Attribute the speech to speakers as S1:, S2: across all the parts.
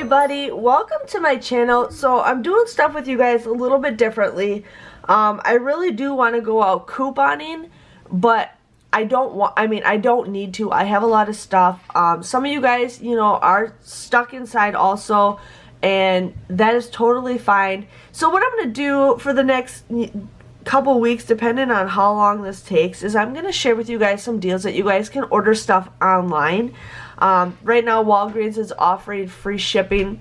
S1: everybody, welcome to my channel. So I'm doing stuff with you guys a little bit differently. I really do want to go out couponing, but I don't need to. I have a lot of stuff. Some of you guys, are stuck inside also, and that is totally fine. So what I'm going to do for the next couple weeks, depending on how long this takes, is I'm going to share with you guys some deals that you guys can order stuff online. Right now Walgreens is offering free shipping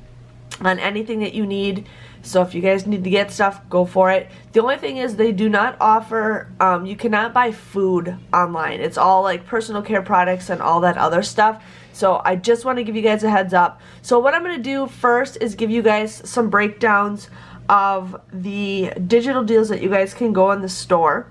S1: on anything that you need, so if you guys need to get stuff, go for it. The only thing is they do not offer, you cannot buy food online. It's all like personal care products and all that other stuff. So I just want to give you guys a heads up. So what I'm going to do first is give you guys some breakdowns of the digital deals that you guys can go in the store,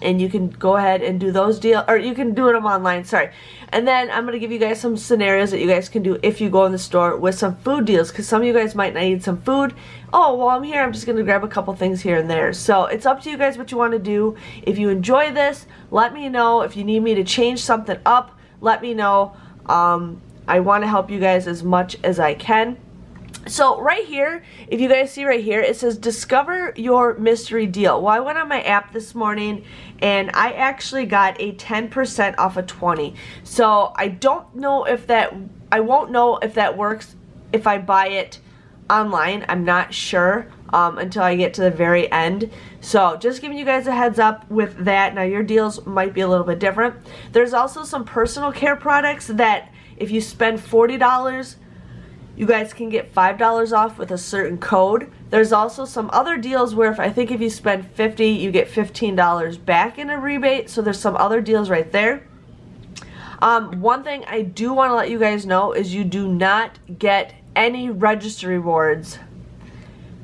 S1: and you can go ahead and do those deals, or you can do them online, sorry. And then I'm going to give you guys some scenarios that you guys can do if you go in the store with some food deals, because some of you guys might need some food. Oh, well, I'm here, I'm just going to grab a couple things here and there. So it's up to you guys what you want to do. If you enjoy this, let me know. If you need me to change something up, let me know. I want to help you guys as much as I can. So right here, if you guys see right here, it says discover your mystery deal. Well, I went on my app this morning and I actually got a 10% off of 20. So I don't know if that, I won't know if that works if I buy it online. I'm not sure until I get to the very end. So just giving you guys a heads up with that. Now your deals might be a little bit different. There's also some personal care products that if you spend $40, you guys can get $5 off with a certain code. There's also some other deals where if you spend $50, you get $15 back in a rebate. So there's some other deals right there. One thing I do want to let you guys know is you do not get any register rewards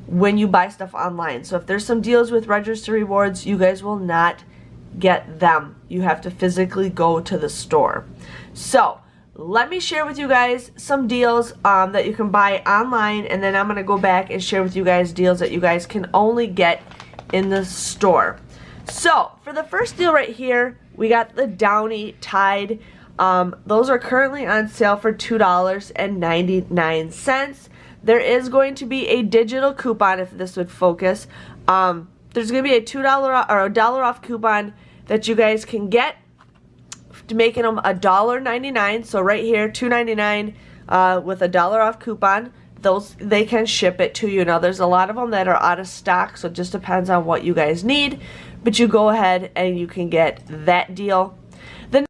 S1: when you buy stuff online. So if there's some deals with register rewards, you guys will not get them. You have to physically go to the store. So let me share with you guys some deals that you can buy online, and then I'm going to go back and share with you guys deals that you guys can only get in the store. So for the first deal right here, we got the Downy Tide. Those are currently on sale for $2.99. There is going to be a digital coupon if this would focus. There's going to be a $2 or a $1 off coupon that you guys can get, to making them $1.99. So right here, $2.99 with a $1 off coupon. Those, they can ship it to you. Now there's a lot of them that are out of stock, so it just depends on what you guys need. But you go ahead and you can get that deal. The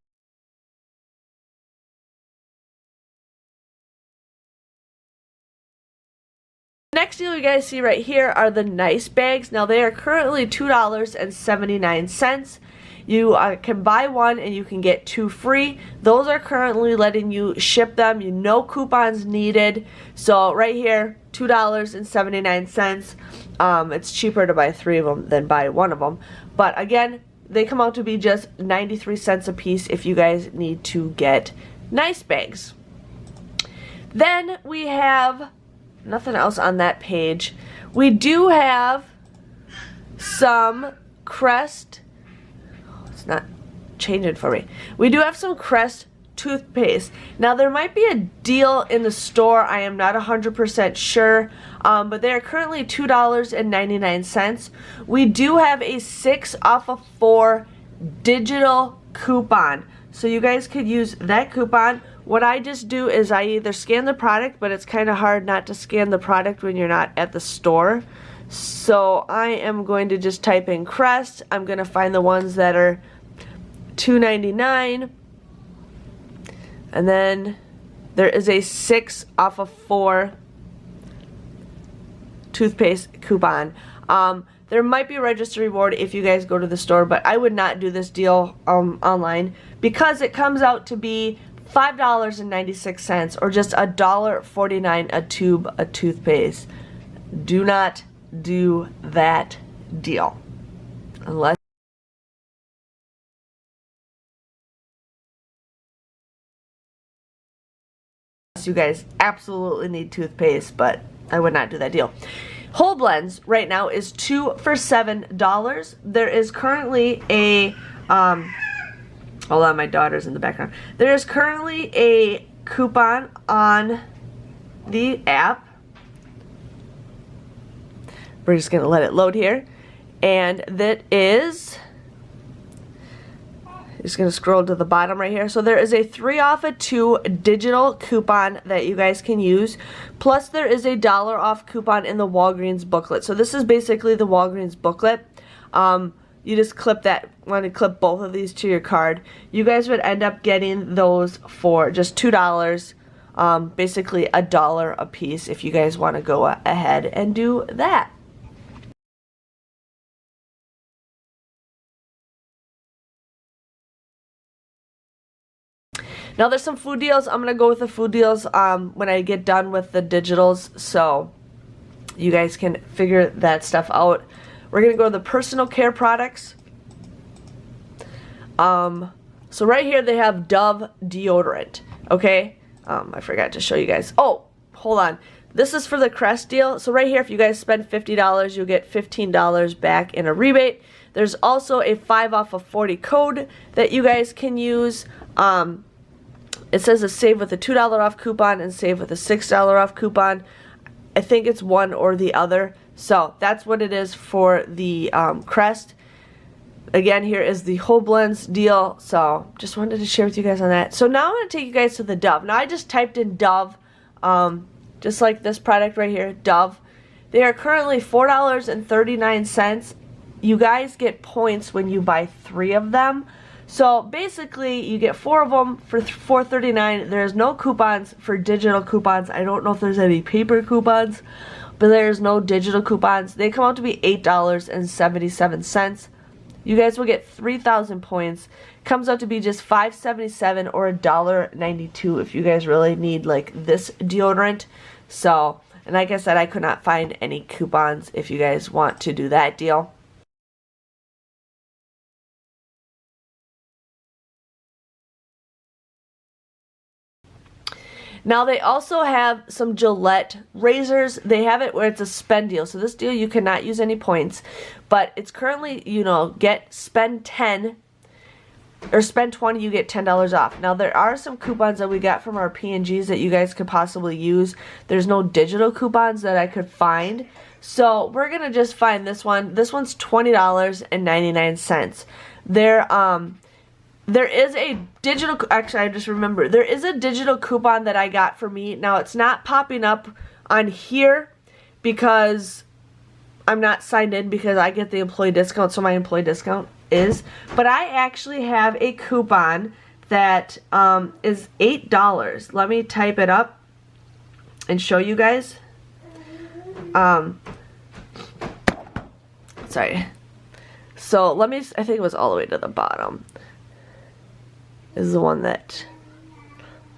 S1: next deal you guys see right here are the nice bags. Now they are currently $2.79. You can buy one and you can get two free. Those are currently letting you ship them. No coupons needed. So right here, $2.79. It's cheaper to buy 3 of them than buy 1 of them. But again, they come out to be just 93 cents a piece if you guys need to get nice bags. Then we have nothing else on that page. We do have some Crest. Not changing for me. We do have some Crest toothpaste. Now there might be a deal in the store. I am not 100% sure, but they are currently $2.99. We do have a 6 off of 4 digital coupon, so you guys could use that coupon. What I just do is I either scan the product, but it's kind of hard not to scan the product when you're not at the store. So I am going to just type in Crest. I'm going to find the ones that are $2.99, and then there is a 6 off of 4 toothpaste coupon. There might be a register reward if you guys go to the store, but I would not do this deal online because it comes out to be $5.96 or just $1.49 a tube of toothpaste. Do not do that deal unless you guys absolutely need toothpaste, but I would not do that deal. Whole blends right now is 2 for $7. There is currently a hold on, my daughter's in the background. There is currently a coupon on the app. We're just going to let it load here. And that is, just going to scroll to the bottom right here. So there is a 3 off a 2 digital coupon that you guys can use. Plus there is a $1 off coupon in the Walgreens booklet. So this is basically the Walgreens booklet. You just clip that, want to clip both of these to your card. You guys would end up getting those for just $2. Basically $1 a piece if you guys want to go ahead and do that. Now there's some food deals. I'm going to go with the food deals when I get done with the digitals, so you guys can figure that stuff out. We're going to go to the personal care products. So right here they have Dove deodorant, okay? I forgot to show you guys. Oh, hold on. This is for the Crest deal. So right here, if you guys spend $50, you'll get $15 back in a rebate. There's also a 5 off of 40 code that you guys can use. It says a save with a $2 off coupon and save with a $6 off coupon. I think it's one or the other. So that's what it is for the Crest. Again, here is the whole blends deal. So just wanted to share with you guys on that. So now I'm going to take you guys to the Dove. Now I just typed in Dove, just like this product right here, Dove. They are currently $4.39. You guys get points when you buy 3 of them. So basically, you get 4 of them for $4.39. There's no coupons for digital coupons. I don't know if there's any paper coupons, but there's no digital coupons. They come out to be $8.77. You guys will get 3,000 points. Comes out to be just $5.77 or $1.92 if you guys really need like this deodorant. So, and like I said, I could not find any coupons if you guys want to do that deal. Now they also have some Gillette razors. They have it where it's a spend deal. So this deal you cannot use any points, but it's currently, you know, spend 10 or spend 20, you get $10 off. Now there are some coupons that we got from our P&Gs that you guys could possibly use. There's no digital coupons that I could find. So we're going to just find this one. This one's $20.99. There is a digital, actually I just remembered, there is a digital coupon that I got for me. Now it's not popping up on here because I'm not signed in because I get the employee discount, so my employee discount is. But I actually have a coupon that is $8. Let me type it up and show you guys. Sorry. So let me, I think it was all the way to the bottom. This is the one that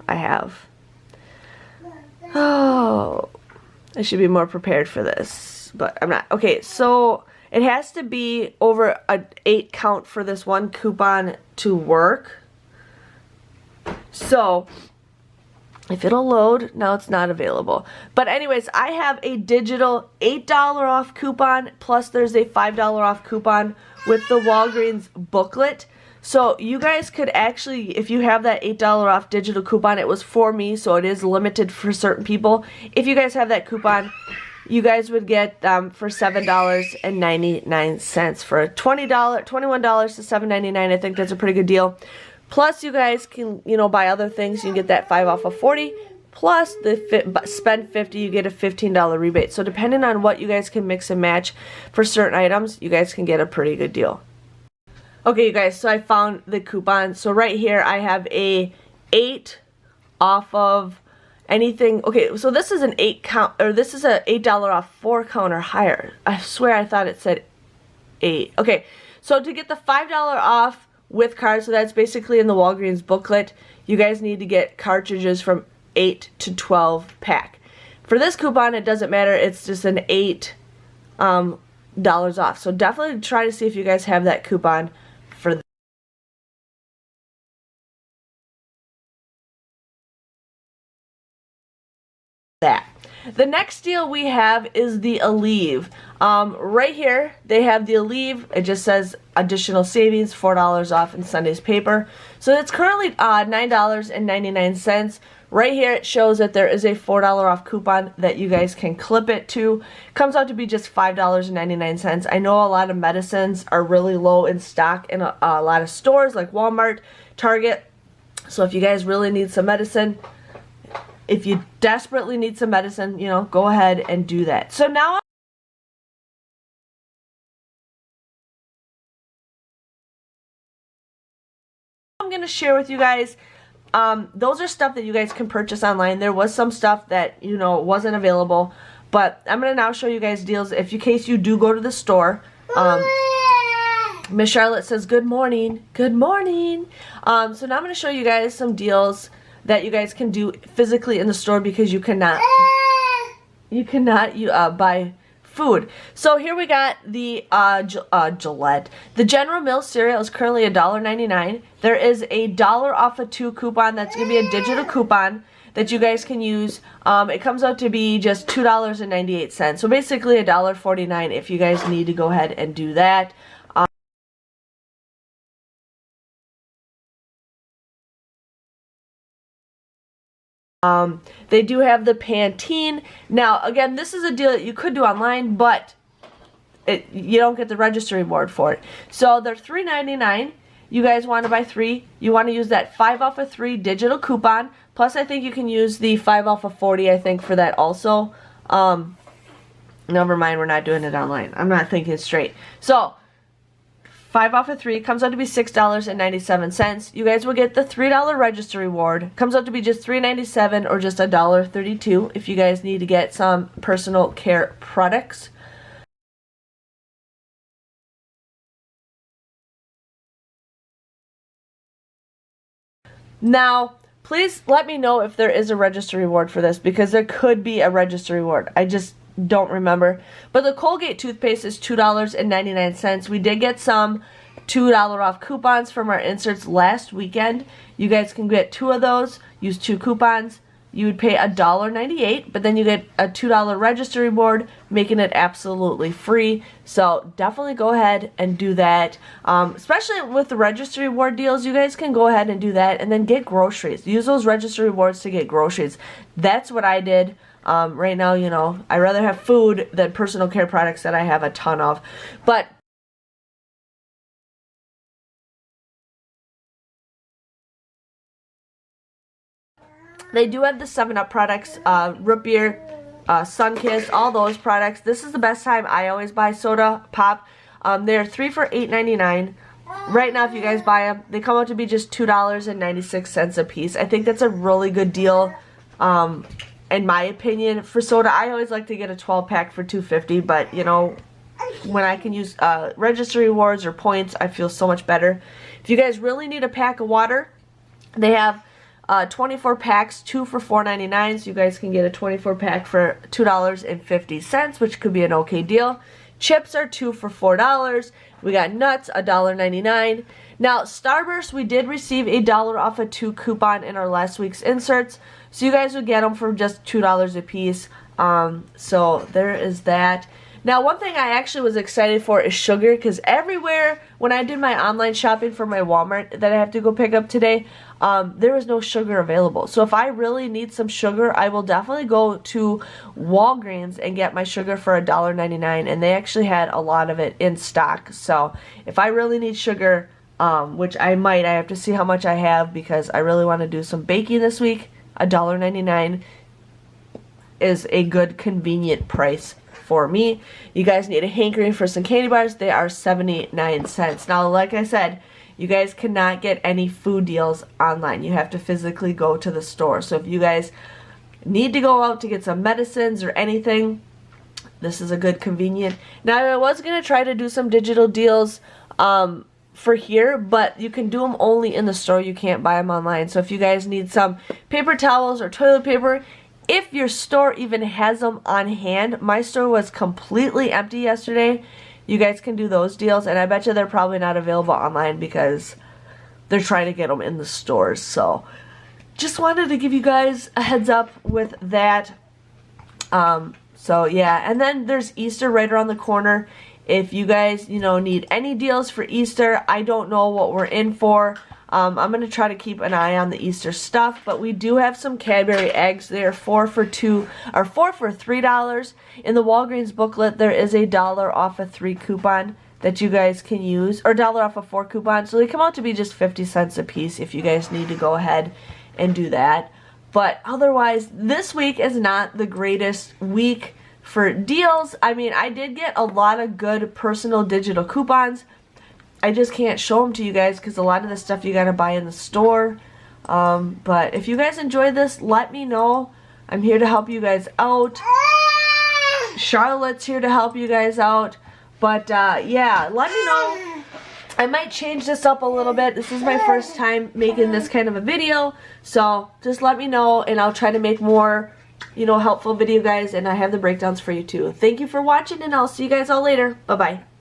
S1: I have. Oh, I should be more prepared for this, but I'm not. Okay, so it has to be over an 8 count for this one coupon to work. So if it'll load, now it's not available. But anyways, I have a digital $8 off coupon, plus there's a $5 off coupon with the Walgreens booklet. So you guys could actually, if you have that $8 off digital coupon, it was for me, so it is limited for certain people. If you guys have that coupon, you guys would get for $7.99 for $21 to $7.99. I think that's a pretty good deal. Plus, you guys can, you know, buy other things. You can get that 5 off of 40. Plus, the spend 50, you get a $15 rebate. So depending on what you guys can mix and match for certain items, you guys can get a pretty good deal. Okay, you guys, so I found the coupon. So right here, I have a 8 off of anything. Okay, so this is an 8 count, or this is a $8 off 4 count or higher. I swear I thought it said 8. Okay, so to get the $5 off with cards, so that's basically in the Walgreens booklet, you guys need to get cartridges from 8 to 12 pack. For this coupon, it doesn't matter. It's just an $8 off. So definitely try to see if you guys have that coupon for that. The next deal we have is the Aleve. Right here, they have the Aleve. It just says additional savings, $4 off in Sunday's paper. So it's currently $9.99. Right here, it shows that there is a $4 off coupon that you guys can clip it to. Comes out to be just $5.99. I know a lot of medicines are really low in stock in a lot of stores like Walmart, Target. So if you guys really need some medicine, if you desperately need some medicine, you know, go ahead and do that. So now I'm going to share with you guys, those are stuff that you guys can purchase online. There was some stuff that, you know, wasn't available, but I'm going to now show you guys deals if in case you do go to the store. Miss Charlotte says good morning. Good morning. So now I'm going to show you guys some deals that you guys can do physically in the store because you cannot buy food. So here we got the Gillette. The General Mills cereal is currently $1.99. There is a $1 off of 2 coupon. That's going to be a digital coupon that you guys can use. It comes out to be just $2.98. So basically $1.49 if you guys need to go ahead and do that. They do have the Pantene. Now, again, this is a deal that you could do online, but you don't get the registry reward for it. So they're $3.99. You guys want to buy 3. You want to use that 5 off of 3 digital coupon. Plus, I think you can use the 5 off of 40, I think, for that also. Never mind, we're not doing it online. I'm not thinking straight. So 5 off of 3 comes out to be $6.97. You guys will get the $3 register reward. Comes out to be just $3.97 or just $1.32 if you guys need to get some personal care products. Now, please let me know if there is a register reward for this because there could be a register reward. I just don't remember. But the Colgate toothpaste is $2.99. We did get some $2 off coupons from our inserts last weekend. You guys can get 2 of those, use 2 coupons. You would pay $1.98, but then you get a $2 register reward, making it absolutely free. So definitely go ahead and do that. Especially with the register reward deals, you guys can go ahead and do that and then get groceries. Use those register rewards to get groceries. That's what I did. Right now, you know, I'd rather have food than personal care products that I have a ton of. But they do have the 7-Up products, root beer, Sunkist, all those products. This is the best time I always buy soda pop. They're 3 for $8.99. Right now, if you guys buy them, they come out to be just $2.96 a piece. I think that's a really good deal. In my opinion, for soda, I always like to get a 12-pack for $2.50, but, you know, when I can use register rewards or points, I feel so much better. If you guys really need a pack of water, they have 24 packs, 2 for $4.99, so you guys can get a 24-pack for $2.50, which could be an okay deal. Chips are 2 for $4. We got nuts, $1.99. Now, Starburst, we did receive a $1 off a 2 coupon in our last week's inserts. So you guys would get them for just $2 a piece. So there is that. Now, one thing I actually was excited for is sugar, because everywhere when I did my online shopping for my Walmart that I have to go pick up today, there was no sugar available. So if I really need some sugar, I will definitely go to Walgreens and get my sugar for $1.99, and they actually had a lot of it in stock. So if I really need sugar, which I might, I have to see how much I have because I really want to do some baking this week. $1.99 is a good convenient price for me. You guys need a hankering for some candy bars. They are 79 cents. Now, like I said, you guys cannot get any food deals online. You have to physically go to the store. So if you guys need to go out to get some medicines or anything, this is a good convenient. Now, I was going to try to do some digital deals for here, but you can do them only in the store. You can't buy them online. So if you guys need some paper towels or toilet paper, if your store even has them on hand, my store was completely empty yesterday. You guys can do those deals, and I bet you they're probably not available online because they're trying to get them in the stores. So just wanted to give you guys a heads up with that. So So yeah, and then there's Easter right around the corner. If you guys, you know, need any deals for Easter, I don't know what we're in for. I'm going to try to keep an eye on the Easter stuff, but we do have some Cadbury eggs. They are 4 for $3. In the Walgreens booklet, there is a $1 off a 3 coupon that you guys can use, or $1 off a 4 coupon. So they come out to be just 50 cents a piece if you guys need to go ahead and do that. But otherwise, this week is not the greatest week for deals. I mean, I did get a lot of good personal digital coupons. I just can't show them to you guys because a lot of the stuff you gotta buy in the store. But if you guys enjoy this, let me know. I'm here to help you guys out. Charlotte's here to help you guys out. But yeah, let me know. I might change this up a little bit. This is my first time making this kind of a video. So just let me know and I'll try to make more, you know, helpful video guys, and I have the breakdowns for you too. Thank you for watching and I'll see you guys all later. Bye-bye.